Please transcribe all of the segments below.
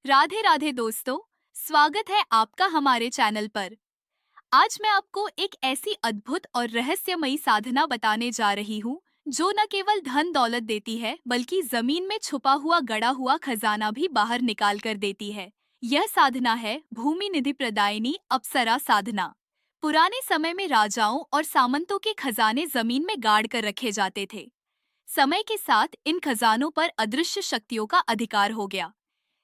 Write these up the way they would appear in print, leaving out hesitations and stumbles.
राधे राधे दोस्तों, स्वागत है आपका हमारे चैनल पर। आज मैं आपको एक ऐसी अद्भुत और रहस्यमयी साधना बताने जा रही हूँ जो न केवल धन दौलत देती है बल्कि जमीन में छुपा हुआ गड़ा हुआ खजाना भी बाहर निकाल कर देती है। यह साधना है भूमि निधि प्रदायिनी अप्सरा साधना। पुराने समय में राजाओं और सामंतों के खजाने जमीन में गाड़ कर रखे जाते थे। समय के साथ इन खजानों पर अदृश्य शक्तियों का अधिकार हो गया।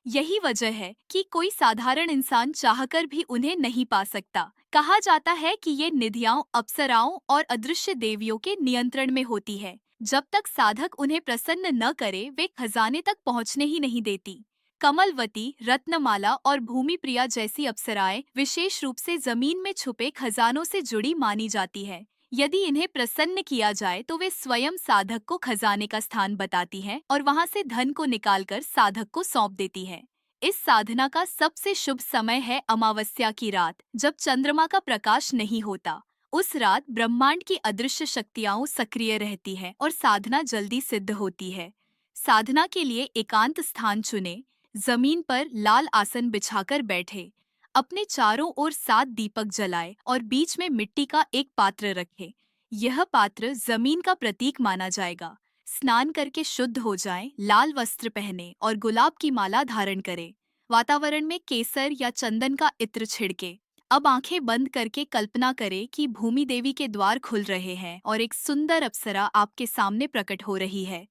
यही वजह है कि कोई साधारण इंसान चाहकर भी उन्हें नहीं पा सकता। कहा जाता है कि ये निधियां अप्सराओं और अदृश्य देवियों के नियंत्रण में होती है। जब तक साधक उन्हें प्रसन्न न करे, वे खजाने तक पहुंचने ही नहीं देती। कमलवती, रत्नमाला और भूमि प्रिया जैसी अप्सराएं विशेष रूप से जमीन में छुपे खजानों से जुड़ी मानी जाती है। यदि इन्हें प्रसन्न किया जाए तो वे स्वयं साधक को खजाने का स्थान बताती हैं और वहां से धन को निकालकर साधक को सौंप देती है। इस साधना का सबसे शुभ समय है अमावस्या की रात, जब चंद्रमा का प्रकाश नहीं होता। उस रात ब्रह्मांड की अदृश्य शक्तियां सक्रिय रहती है और साधना जल्दी सिद्ध होती है। साधना के लिए एकांत स्थान चुने, जमीन पर लाल आसन बिछाकर बैठे, अपने चारों ओर 7 दीपक जलाए और बीच में मिट्टी का एक पात्र रखे। यह पात्र जमीन का प्रतीक माना जाएगा। स्नान करके शुद्ध हो जाएं, लाल वस्त्र पहने और गुलाब की माला धारण करें। वातावरण में केसर या चंदन का इत्र छिड़के। अब आंखें बंद करके कल्पना करें कि भूमि देवी के द्वार खुल रहे हैं और एक सुंदर अप्सरा आपके सामने प्रकट हो रही है।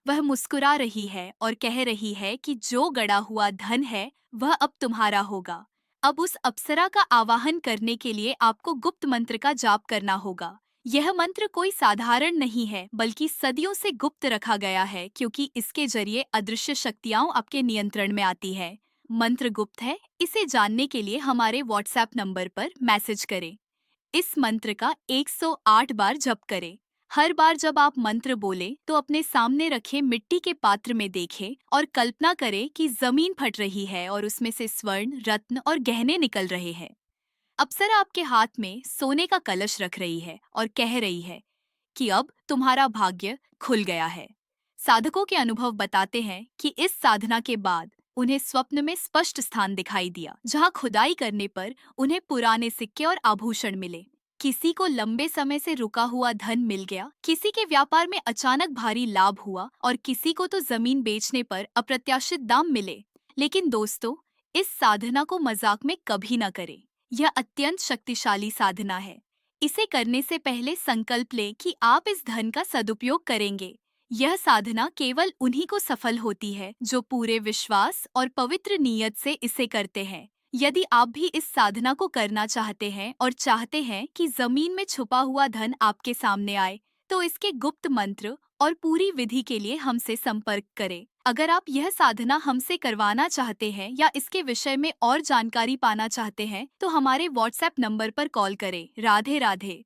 वह मुस्कुरा रही है और कह रही है कि जो गड़ा हुआ धन है वह अब तुम्हारा होगा। अब उस अप्सरा का आवाहन करने के लिए आपको गुप्त मंत्र का जाप करना होगा। यह मंत्र कोई साधारण नहीं है बल्कि सदियों से गुप्त रखा गया है, क्योंकि इसके जरिए अदृश्य शक्तियां आपके नियंत्रण में आती है। मंत्र गुप्त है, इसे जानने के लिए हमारे व्हाट्सएप नंबर पर मैसेज करें। इस मंत्र का 108 बार जप करें। हर बार जब आप मंत्र बोले तो अपने सामने रखे मिट्टी के पात्र में देखें और कल्पना करें कि जमीन फट रही है और उसमें से स्वर्ण, रत्न और गहने निकल रहे हैं। अप्सरा आपके हाथ में सोने का कलश रख रही है और कह रही है कि अब तुम्हारा भाग्य खुल गया है। साधकों के अनुभव बताते हैं कि इस साधना के बाद उन्हें स्वप्न में स्पष्ट स्थान दिखाई दिया, जहां खुदाई करने पर उन्हें पुराने सिक्के और आभूषण मिले। किसी को लंबे समय से रुका हुआ धन मिल गया, किसी के व्यापार में अचानक भारी लाभ हुआ और किसी को तो जमीन बेचने पर अप्रत्याशित दाम मिले। लेकिन दोस्तों, इस साधना को मजाक में कभी न करें। यह अत्यंत शक्तिशाली साधना है। इसे करने से पहले संकल्प लें कि आप इस धन का सदुपयोग करेंगे। यह साधना केवल उन्हीं को सफल होती है जो पूरे विश्वास और पवित्र नीयत से इसे करते हैं। यदि आप भी इस साधना को करना चाहते हैं और चाहते हैं कि जमीन में छुपा हुआ धन आपके सामने आए, तो इसके गुप्त मंत्र और पूरी विधि के लिए हमसे संपर्क करें। अगर आप यह साधना हमसे करवाना चाहते हैं या इसके विषय में और जानकारी पाना चाहते हैं, तो हमारे व्हाट्सएप नंबर पर कॉल करें। राधे राधे।